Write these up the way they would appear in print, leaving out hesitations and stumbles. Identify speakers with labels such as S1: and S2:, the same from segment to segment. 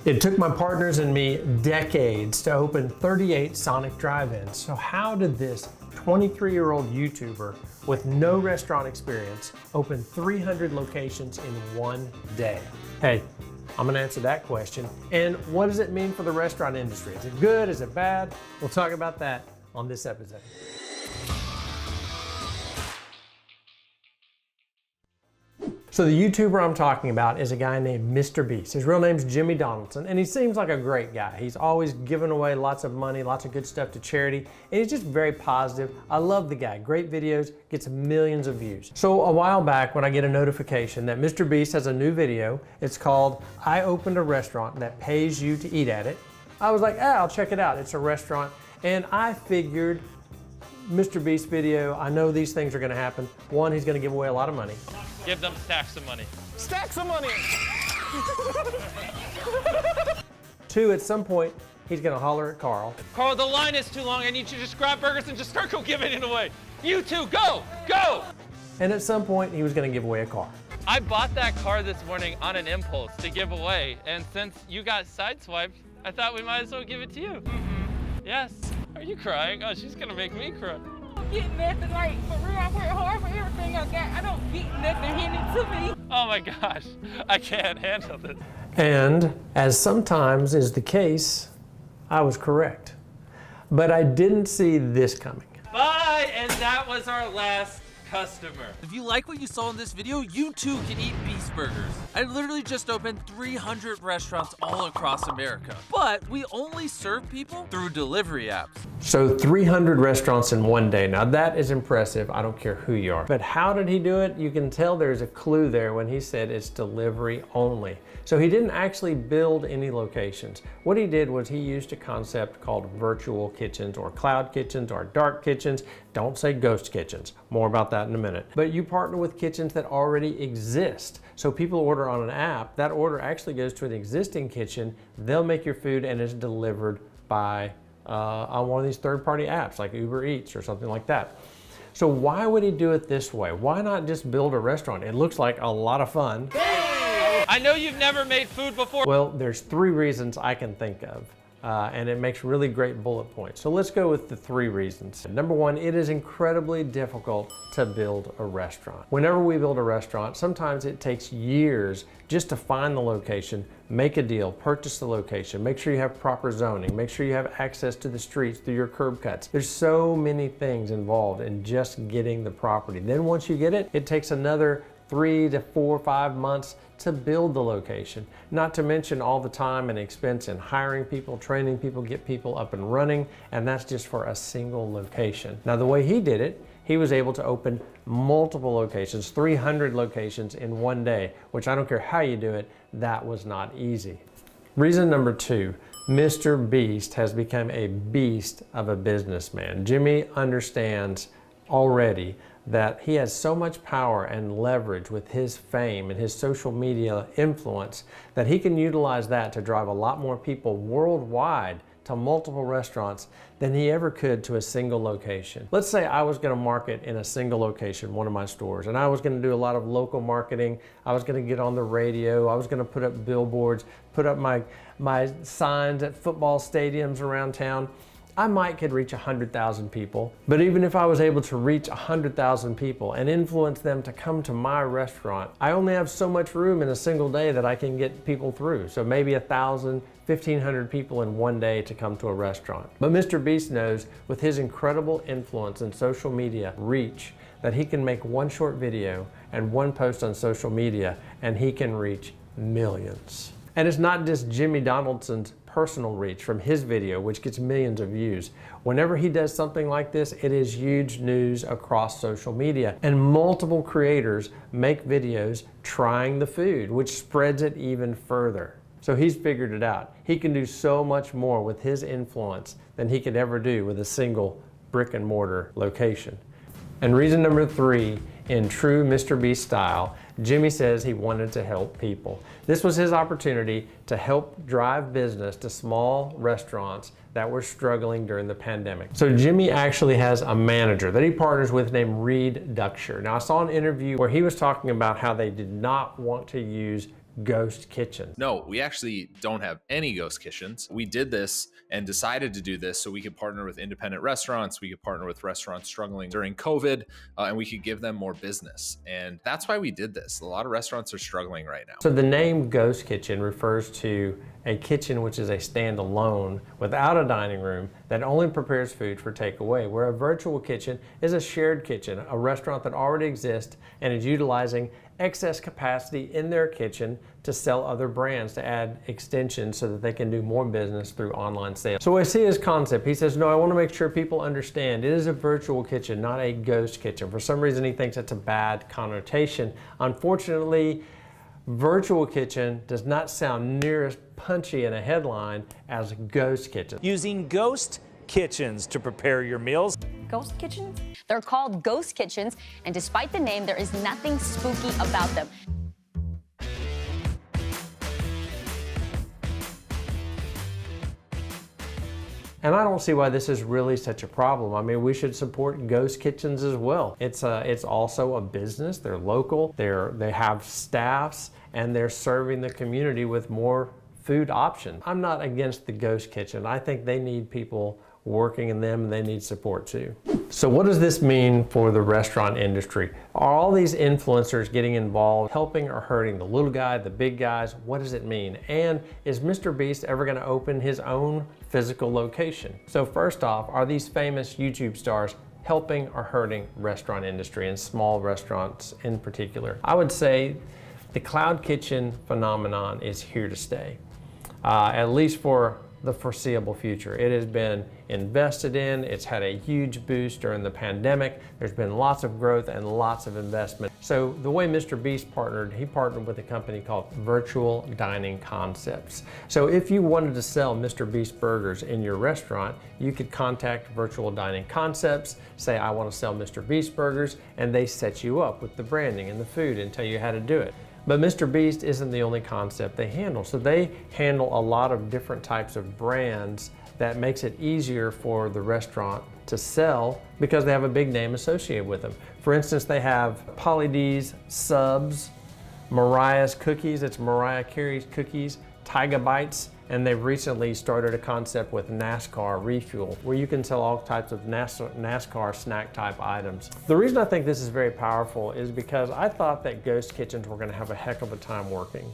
S1: It took my partners and me decades to open 38 Sonic drive-ins. So how did this 23-year-old YouTuber with no restaurant experience open 300 locations in one day? Hey, I'm gonna answer that question. And what does it mean for the restaurant industry? Is it good? Is it bad? We'll talk about that on this episode. So the YouTuber I'm talking about is a guy named Mrbeast. His real name's Jimmy Donaldson, and he seems like a great guy. He's always giving away lots of money, lots of good stuff to charity, and he's just very positive. I love the guy. Great videos, gets millions of views. So a while back when I get a notification that Mrbeast has a new video, it's called I Opened a Restaurant That Pays You to Eat at It. I was like, I'll check it out. It's a restaurant, and I figured Mrbeast video, I know these things are gonna happen. One, he's gonna give away a lot of money.
S2: Give them stacks of money.
S3: Stacks of money!
S1: Two, at some point, he's gonna holler at Carl.
S2: Carl, the line is too long. I need you to just grab burgers and just start giving it away. You two, go, go!
S1: And at some point, he was gonna give away a car.
S2: I bought that car this morning on an impulse to give away, and since you got sideswiped, I thought we might as well give it to you. Yes. Are you crying? Oh, she's gonna make me cry.
S4: I don't get nothing, like, for real, I work hard for everything I got. I don't get nothing handed to me.
S2: Oh my gosh, I can't handle this.
S1: And as sometimes is the case, I was correct. But I didn't see this coming.
S2: Bye, and that was our last customer.
S5: If you like what you saw in this video, you too can eat Beast Burgers. I literally just opened 300 restaurants all across America, but we only serve people through delivery apps.
S1: So 300 restaurants in one day. Now that is impressive. I don't care who you are. But how did he do it? You can tell there's a clue there when he said it's delivery only. So he didn't actually build any locations. What he did was he used a concept called virtual kitchens or cloud kitchens or dark kitchens. Don't say ghost kitchens. More about that in a minute. But you partner with kitchens that already exist. So people order on an app, that order actually goes to an existing kitchen. They'll make your food and it's delivered by on one of these third-party apps like Uber Eats or something like that. So why would he do it this way? Why not just build a restaurant? It looks like a lot of fun.
S2: I know you've never made food before.
S1: Well, there's three reasons I can think of, and it makes really great bullet points. So let's go with the three reasons. Number one, it is incredibly difficult to build a restaurant. Whenever we build a restaurant, sometimes it takes years just to find the location, make a deal, purchase the location, make sure you have proper zoning, make sure you have access to the streets through your curb cuts. There's so many things involved in just getting the property. Then once you get it, it takes another 3 to 4 or 5 months to build the location. Not to mention all the time and expense in hiring people, training people, get people up and running, and that's just for a single location. Now the way he did it, he was able to open multiple locations, 300 locations in one day, which I don't care how you do it, that was not easy. Reason number two, Mrbeast has become a beast of a businessman. Jimmy understands already that he has so much power and leverage with his fame and his social media influence that he can utilize that to drive a lot more people worldwide to multiple restaurants than he ever could to a single location. Let's say I was going to market in a single location, one of my stores, and I was going to do a lot of local marketing. I was going to get on the radio. I was going to put up billboards, put up my signs at football stadiums around town. I might could reach 100,000 people, but even if I was able to reach 100,000 people and influence them to come to my restaurant, I only have so much room in a single day that I can get people through. So maybe 1,000, 1,500 people in one day to come to a restaurant. But Mrbeast knows with his incredible influence and social media reach that he can make one short video and one post on social media and he can reach millions. And it's not just Jimmy Donaldson's personal reach from his video, which gets millions of views. Whenever he does something like this, it is huge news across social media. And multiple creators make videos trying the food, which spreads it even further. So he's figured it out. He can do so much more with his influence than he could ever do with a single brick and mortar location. And reason number three, in true Mrbeast style, Jimmy says he wanted to help people. This was his opportunity to help drive business to small restaurants that were struggling during the pandemic. So Jimmy actually has a manager that he partners with named Reiser. Now I saw an interview where he was talking about how they did not want to use ghost kitchen.
S3: No, we actually don't have any ghost kitchens. We did this and decided to do this so we could partner with independent restaurants. We could partner with restaurants struggling during COVID, and we could give them more business. And that's why we did this. A lot of restaurants are struggling right now.
S1: So the name ghost kitchen refers to a kitchen which is a standalone without a dining room that only prepares food for takeaway, where a virtual kitchen is a shared kitchen, a restaurant that already exists and is utilizing excess capacity in their kitchen to sell other brands, to add extensions so that they can do more business through online sales. So I see his concept. He says, no, I want to make sure people understand it is a virtual kitchen, not a ghost kitchen. For some reason, he thinks it's a bad connotation. Unfortunately, virtual kitchen does not sound near as punchy in a headline as ghost kitchen.
S6: Using ghost kitchens to prepare your meals.
S7: Ghost kitchens? They're called ghost kitchens, and despite the name, there is nothing spooky about them.
S1: And I don't see why this is really such a problem. I mean, we should support ghost kitchens as well. It's also a business. They're local. They have staffs, and they're serving the community with more food options. I'm not against the ghost kitchen. I think they need people working in them, and they need support too. So what does this mean for the restaurant industry? Are all these influencers getting involved, helping or hurting the little guy, the big guys? What does it mean? And is Mrbeast ever gonna open his own physical location? So first off, are these famous YouTube stars helping or hurting restaurant industry and small restaurants in particular? I would say the cloud kitchen phenomenon is here to stay, at least for the foreseeable future. It has been invested in. It's had a huge boost during the pandemic. There's been lots of growth and lots of investment. So the way Mrbeast partnered, he partnered with a company called Virtual Dining Concepts. So if you wanted to sell Mrbeast burgers in your restaurant, you could contact Virtual Dining Concepts, say, I want to sell Mrbeast burgers, and they set you up with the branding and the food and tell you how to do it. But Mrbeast isn't the only concept they handle. So they handle a lot of different types of brands that makes it easier for the restaurant to sell because they have a big name associated with them. For instance, they have Polly D's Subs, Mariah's Cookies, it's Mariah Carey's Cookies, Tyga Bites, and they've recently started a concept with NASCAR Refuel, where you can sell all types of NASCAR snack type items. The reason I think this is very powerful is because I thought that ghost kitchens were gonna have a heck of a time working.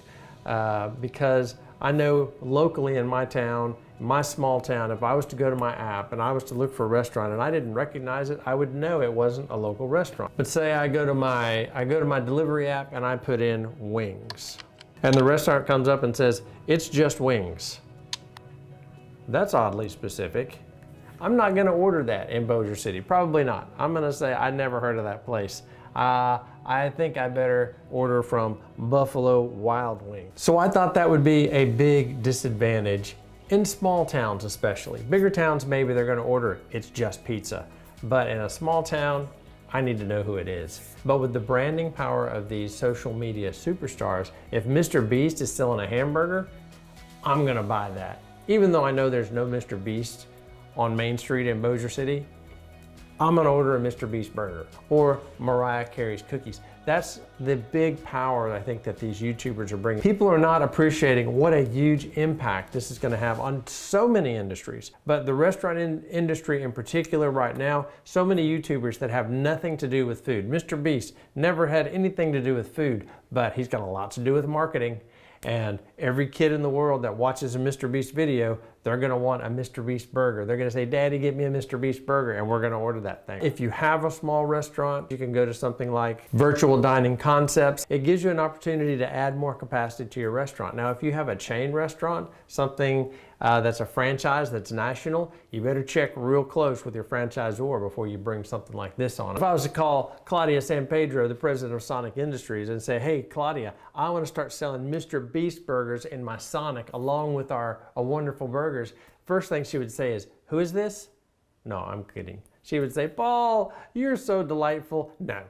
S1: Because I know locally in my town, my small town, if I was to go to my app and I was to look for a restaurant and I didn't recognize it, I would know it wasn't a local restaurant. But say I go to my delivery app and I put in wings, and the restaurant comes up and says, it's just wings. That's oddly specific. I'm not gonna order that in Bossier City, probably not. I'm gonna say, I never heard of that place. I think I better order from Buffalo Wild Wings. So I thought that would be a big disadvantage in small towns especially. Bigger towns, maybe they're gonna order, it's just pizza. But in a small town, I need to know who it is. But with the branding power of these social media superstars, if Mrbeast is selling a hamburger, I'm gonna buy that. Even though I know there's no Mrbeast on Main Street in Bossier City, I'm gonna order a Mrbeast burger or Mariah Carey's cookies. That's the big power I think that these YouTubers are bringing. People are not appreciating what a huge impact this is gonna have on so many industries. But the restaurant industry in particular right now, so many YouTubers that have nothing to do with food. Mrbeast never had anything to do with food, but he's got a lot to do with marketing. And every kid in the world that watches a Mrbeast video, they're gonna want a Mrbeast burger. They're gonna say, Daddy, get me a Mrbeast burger, and we're gonna order that thing. If you have a small restaurant, you can go to something like Virtual Dining Concepts. It gives you an opportunity to add more capacity to your restaurant. Now, if you have a chain restaurant, something that's a franchise that's national, you better check real close with your franchisor before you bring something like this on. If I was to call Claudia San Pedro, the president of Sonic Industries, and say, hey, Claudia, I want to start selling Mrbeast burgers in my Sonic along with our wonderful burgers, first thing she would say is, who is this? No, I'm kidding. She would say, Paul, you're so delightful. No.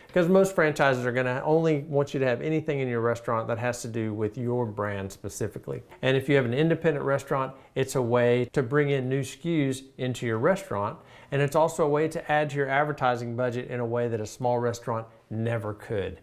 S1: Because most franchises are gonna only want you to have anything in your restaurant that has to do with your brand specifically. And if you have an independent restaurant, it's a way to bring in new SKUs into your restaurant. And it's also a way to add to your advertising budget in a way that a small restaurant never could.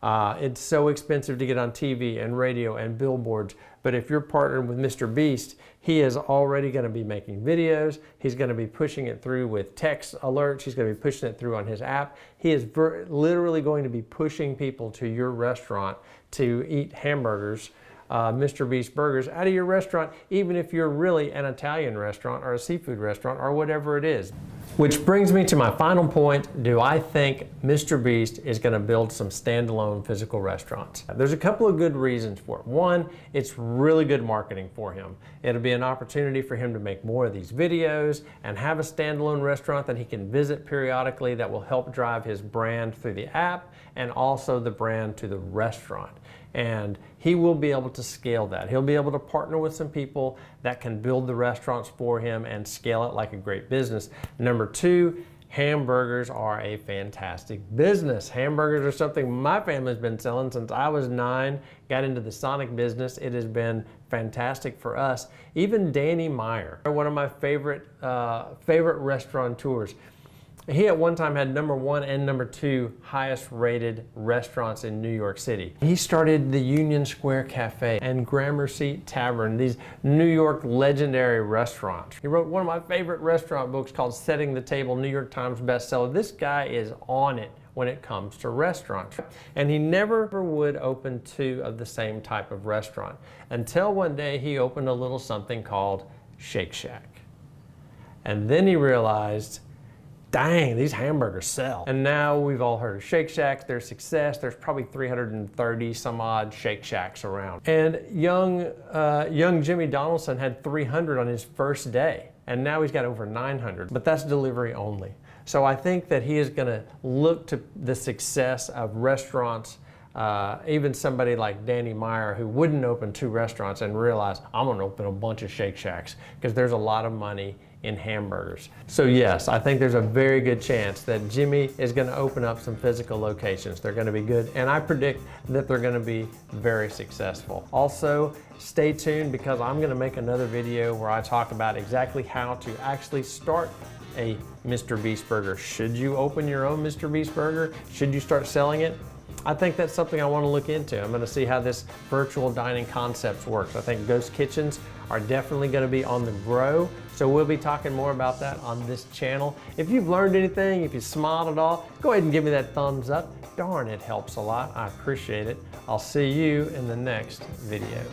S1: It's so expensive to get on TV and radio and billboards, but if you're partnered with Mrbeast, he is already going to be making videos. He's going to be pushing it through with text alerts. He's going to be pushing it through on his app. He is literally going to be pushing people to your restaurant to eat hamburgers, Mrbeast burgers, out of your restaurant, even if you're really an Italian restaurant or a seafood restaurant or whatever it is. Which brings me to my final point. Do I think Mrbeast is going to build some standalone physical restaurants? There's a couple of good reasons for it. One, it's really good marketing for him. It'll be an opportunity for him to make more of these videos and have a standalone restaurant that he can visit periodically that will help drive his brand through the app and also the brand to the restaurant. And he will be able to scale that. He'll be able to partner with some people that can build the restaurants for him and scale it like a great business. Number two, hamburgers are a fantastic business. Hamburgers are something my family's been selling since I was 9, got into the Sonic business. It has been fantastic for us. Even Danny Meyer, one of my favorite restaurateurs, he at one time had #1 and #2 highest rated restaurants in New York City. He started the Union Square Cafe and Gramercy Tavern, these New York legendary restaurants. He wrote one of my favorite restaurant books called Setting the Table, New York Times bestseller. This guy is on it when it comes to restaurants. And he never would open 2 of the same type of restaurant until one day he opened a little something called Shake Shack. And then he realized, dang, these hamburgers sell. And now we've all heard of Shake Shacks, their success. There's probably 330 some odd Shake Shacks around. And young Jimmy Donaldson had 300 on his first day, and now he's got over 900, but that's delivery only. So I think that he is gonna look to the success of restaurants, even somebody like Danny Meyer, who wouldn't open 2 restaurants and realize, I'm gonna open a bunch of Shake Shacks, because there's a lot of money in hamburgers. So yes, I think there's a very good chance that Jimmy is going to open up some physical locations. They're going to be good, and I predict that they're going to be very successful. Also, stay tuned, because I'm going to make another video where I talk about exactly how to actually start a Mrbeast burger. Should you open your own Mrbeast burger? Should you start selling it? I think that's something I want to look into. I'm going to see how this virtual dining concept works. I think ghost kitchens are definitely going to be on the grow, so we'll be talking more about that on this channel. If you've learned anything, if you smiled at all, go ahead and give me that thumbs up. Darn, it helps a lot. I appreciate it. I'll see you in the next video.